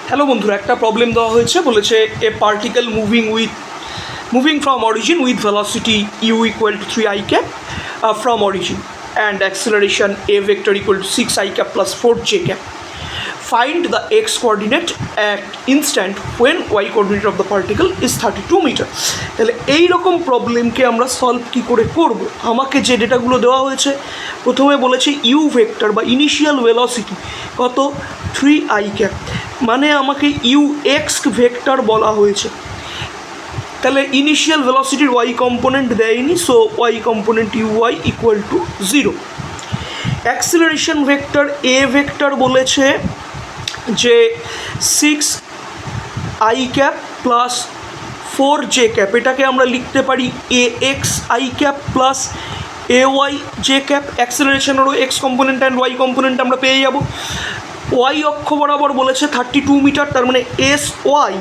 Hello বন্ধুরা, একটা problem দেওয়া হয়েছে, বলেছে a particle moving from origin with velocity u equal to 3 i cap from origin and acceleration a vector equal to 6 i cap plus 4 j cap. Find the x coordinate at instant when y coordinate of the particle is 32 meter. তাহলে এই রকম প্রবলেমকে আমরা solve কী করে করব? আমাকে যে ডেটাগুলো দেওয়া হয়েছে, প্রথমে বলেছে ইউ ভেক্টর বা ইনিশিয়াল ভেলোসিটি কত 3 i cap, মানে আমাকে ইউ এক্স ভেক্টর বলা হয়েছে। তাহলে ইনিশিয়াল ভেলোসিটির ওয়াই কম্পোনেন্ট দেয়নি, so Y component U Y equal to 0। Acceleration vector A vector বলেছে যে 6 i cap plus 4 j cap, এটাকে আমরা লিখতে পারি A X I cap plus A Y J cap. অ্যাক্সিলারেশনেরও X component and Y component আমরা পেয়ে যাব। ওয়াই অক্ষ বরাবর বলেছে 32 মিটার, তার মানে এস ওয়াই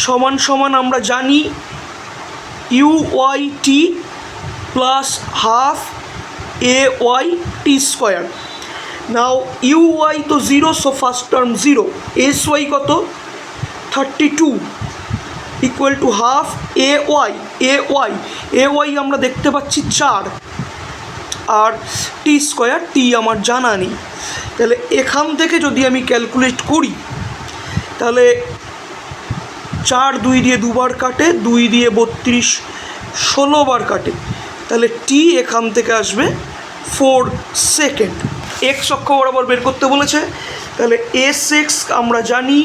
সমান সমান আমরা জানি u y t plus half a y t square. Now u y তো 0, so first term 0। S y কত 32 equal to half a y আমরা দেখতে পাচ্ছি 4, আর টি স্কোয়ার টি আমার জানা নেই। তাহলে এখান থেকে যদি আমি ক্যালকুলেট করি, তাহলে 4 2 দিয়ে 2 বার কাটে, 2 দিয়ে 32 16 বার কাটে, তাহলে টি এখান থেকে আসবে 4 সেকেন্ড। এক্স অক্ষ বরাবর বের করতে বলেছে, তাহলে এস এক্স আমরা জানি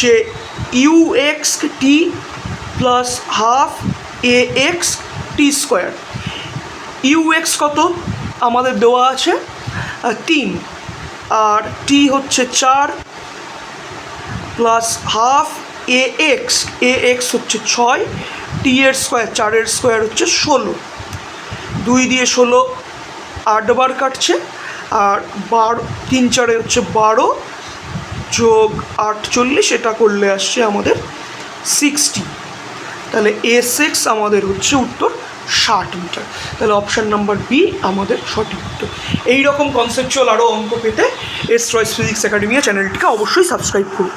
যে u x t plus half a x t square. U x কত আমাদের দেওয়া আছে 3, আর টি হচ্ছে 4 প্লাস হাফ এ এক্স হচ্ছে 6, টি এর স্কোয়ার 4 স্কোয়ার হচ্ছে 16, 2 দিয়ে 16 8 বার কাটছে, আর 3 4 হচ্ছে 12 যোগ 48, এটা করলে আসছে আমাদের 60। তাহলে এস এক্স আমাদের হচ্ছে উত্তর 60 মিটার। তাহলে অপশান নাম্বার বি আমাদের সঠিক উত্তর। এইরকম কনসেপচুয়াল আরও অঙ্ক পেতে এস রয়েস ফিজিক্স একাডেমি চ্যানেলটিকে অবশ্যই সাবস্ক্রাইব করুন।